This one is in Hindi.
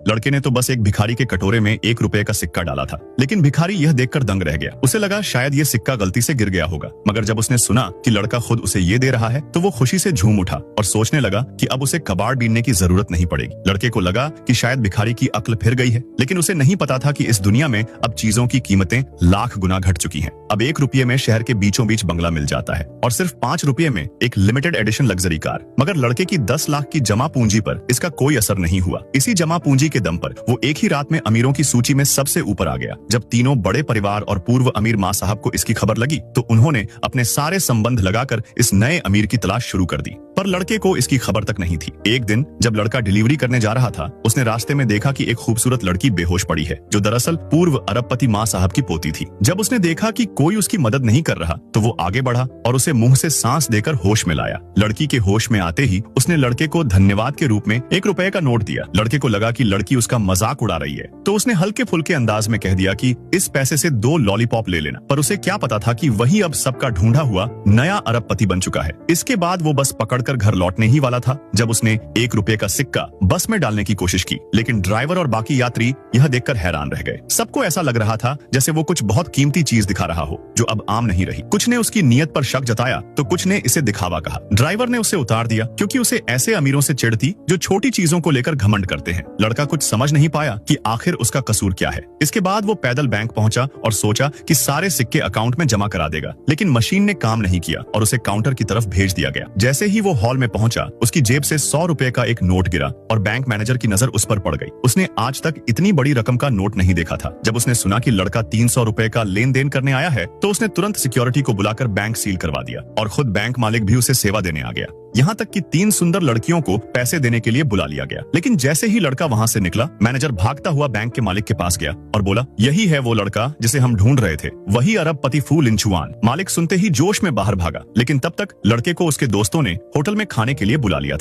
लड़के ने तो बस एक भिखारी के कटोरे में 1 रुपए का सिक्का डाला था, लेकिन भिखारी यह देखकर दंग रह गया। उसे लगा शायद ये सिक्का गलती से गिर गया होगा, मगर जब उसने सुना कि लड़का खुद उसे ये दे रहा है तो वो खुशी से झूम उठा और सोचने लगा कि अब उसे कबाड़ बीनने की जरूरत नहीं पड़ेगी। लड़के को लगा कि शायद भिखारी की अक्ल फिर गई है, लेकिन उसे नहीं पता था कि इस दुनिया में अब चीजों की कीमतें लाख गुना घट चुकी हैं। अब 1 रुपये में शहर के बीचों बीच बंगला मिल जाता है और सिर्फ 5 रुपये में एक लिमिटेड एडिशन लग्जरी कार। मगर लड़के की 10 लाख की जमा पूंजी पर इसका कोई असर नहीं हुआ। इसी जमा पूंजी के दम पर वो एक ही रात में अमीरों की सूची में सबसे ऊपर आ गया। जब तीनों बड़े परिवार और पूर्व अमीर माँ साहब को इसकी खबर लगी तो उन्होंने अपने सारे संबंध लगाकर इस नए अमीर की तलाश शुरू कर दी, पर लड़के को इसकी खबर तक नहीं थी। एक दिन जब लड़का डिलीवरी करने जा रहा था, उसने रास्ते में देखा कि एक खूबसूरत लड़की बेहोश पड़ी है, जो दरअसल पूर्व अरबपति माँ साहब की पोती थी। जब उसने देखा कि कोई उसकी मदद नहीं कर रहा तो वो आगे बढ़ा और उसे मुंह से सांस देकर होश में लाया। लड़की के होश में आते ही उसने लड़के को धन्यवाद के रूप में 1 रुपए का नोट दिया। लड़के को लगा कि लड़की उसका मजाक उड़ा रही है, तो उसने हल्के फुल्के अंदाज में कह दिया कि इस पैसे से 2 लॉलीपॉप ले लेना। पर उसे क्या पता था कि वही अब सबका ढूंढा हुआ नया अरबपति बन चुका है। इसके बाद वो बस पकड़कर घर लौटने ही वाला था जब उसने 1 रुपए का सिक्का बस में डालने की कोशिश की, लेकिन ड्राइवर और बाकी यात्री यह देखकर हैरान रह गए। सबको ऐसा लग रहा था जैसे वो कुछ बहुत कीमती चीज दिखा रहा हो जो अब आम नहीं रही। कुछ ने उसकी नीयत पर शक जताया तो कुछ ने इसे दिखावा कहा। ड्राइवर ने उसे उतार दिया क्योंकि उसे ऐसे अमीरों से चिढ़ थी जो छोटी चीजों को लेकर घमंड करते हैं। लड़का कुछ समझ नहीं पाया कि आखिर उसका कसूर क्या है। इसके बाद वो पैदल बैंक पहुंचा और सोचा कि सारे सिक्के अकाउंट में जमा करा देगा, लेकिन मशीन ने काम नहीं किया और उसे काउंटर की तरफ भेज दिया गया। जैसे ही वो हॉल में पहुंचा, उसकी जेब से 100 रुपए का एक नोट गिरा और बैंक मैनेजर की नजर उस पर पड़ गई। उसने आज तक इतनी बड़ी रकम का नोट नहीं देखा था। जब उसने सुना कि लड़का 300 रुपए का लेन देन करने आया है तो उसने तुरंत सिक्योरिटी को बुलाकर बैंक सील करवा दिया और खुद बैंक मालिक भी उसे सेवा देने आ गया। यहाँ तक कि 3 सुंदर लड़कियों को पैसे देने के लिए बुला लिया गया। लेकिन जैसे ही लड़का वहाँ से निकला, मैनेजर भागता हुआ बैंक के मालिक के पास गया और बोला, यही है वो लड़का जिसे हम ढूंढ रहे थे, वही अरबपति फू लिंचुआन। मालिक सुनते ही जोश में बाहर भागा, लेकिन तब तक लड़के को उसके दोस्तों ने होटल में खाने के लिए बुला लिया था।